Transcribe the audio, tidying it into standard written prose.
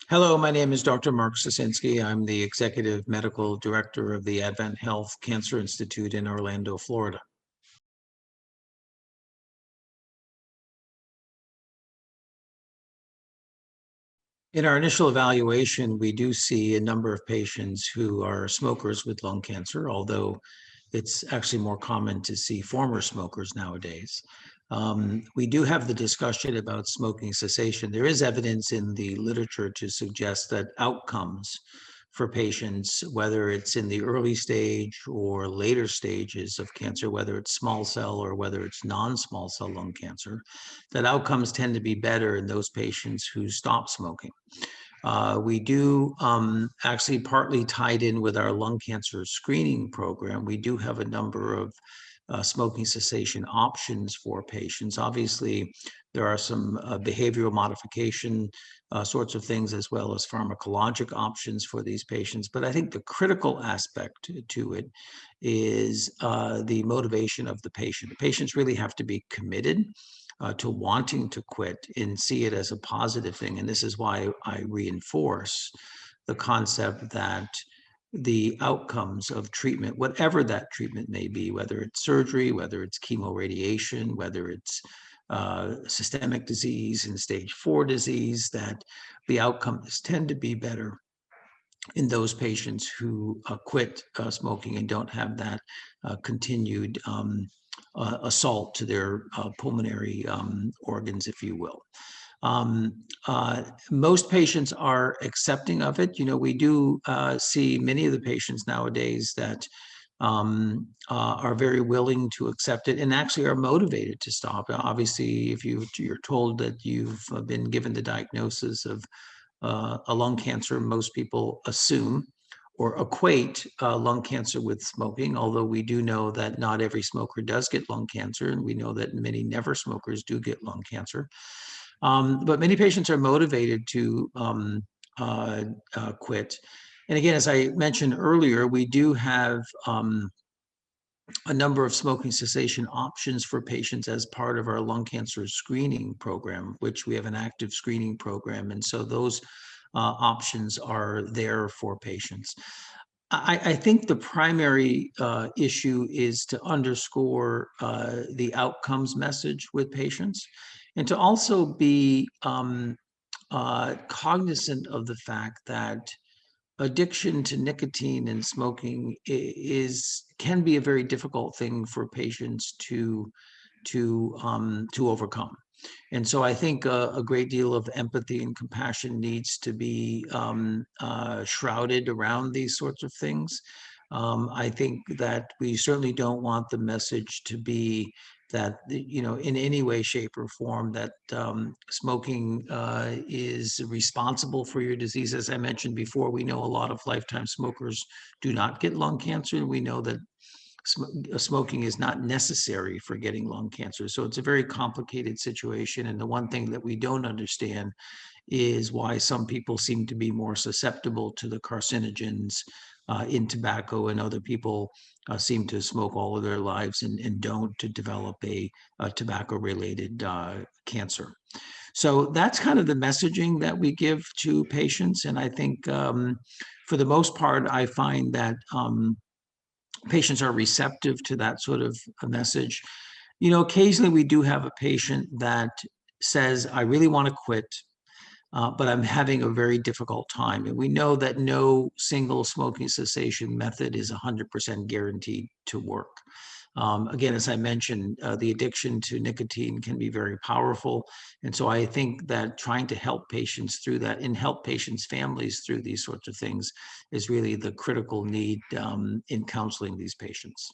Hello, my name is Dr. Mark Socinski. I'm the Executive Medical Director of the Advent Health Cancer Institute in Orlando, Florida. In our initial evaluation, we do see a number of patients who are smokers with lung cancer, although it's actually more common to see former smokers nowadays. We do have the discussion about smoking cessation. There is evidence in the literature to suggest that outcomes for patients, whether it's in the early stage or later stages of cancer, whether it's small cell or whether it's non-small cell lung cancer, that outcomes tend to be better in those patients who stop smoking. We do actually partly tied in with our lung cancer screening program. We do have a number of smoking cessation options for patients. Obviously, there are some behavioral modification sorts of things as well as pharmacologic options for these patients. But I think the critical aspect to it is the motivation of the patient. The patients really have to be committed to wanting to quit and see it as a positive thing. And this is why I reinforce the concept that the outcomes of treatment, whatever that treatment may be, whether it's surgery, whether it's chemoradiation, whether it's systemic disease and stage 4 disease, that the outcomes tend to be better in those patients who quit smoking and don't have that continued assault to their pulmonary organs, if you will. Most patients are accepting of it. We do see many of the patients nowadays that are very willing to accept it and actually are motivated to stop. Obviously, if you're told that you've been given the diagnosis of a lung cancer, most people assume or equate lung cancer with smoking, although we do know that not every smoker does get lung cancer, and we know that many never smokers do get lung cancer. But many patients are motivated to quit. And again, as I mentioned earlier, we do have a number of smoking cessation options for patients as part of our lung cancer screening program, which we have an active screening program. And so those options are there for patients. I think the primary issue is to underscore the outcomes message with patients and to also be cognizant of the fact that addiction to nicotine and smoking can be a very difficult thing for patients to overcome. And so I think a great deal of empathy and compassion needs to be shrouded around these sorts of things. I think that we certainly don't want the message to be that, in any way, shape, or form, that smoking is responsible for your disease. As I mentioned before, we know a lot of lifetime smokers do not get lung cancer, and we know that smoking is not necessary for getting lung cancer. So it's a very complicated situation. And the one thing that we don't understand is why some people seem to be more susceptible to the carcinogens in tobacco, and other people seem to smoke all of their lives and don't to develop a tobacco-related cancer. So that's kind of the messaging that we give to patients. And I think for the most part, I find that patients are receptive to that sort of a message. Occasionally we do have a patient that says, I really want to quit, but I'm having a very difficult time. And we know that no single smoking cessation method is 100% guaranteed to work. Again, as I mentioned, the addiction to nicotine can be very powerful. And so I think that trying to help patients through that and help patients' families through these sorts of things is really the critical need in counseling these patients.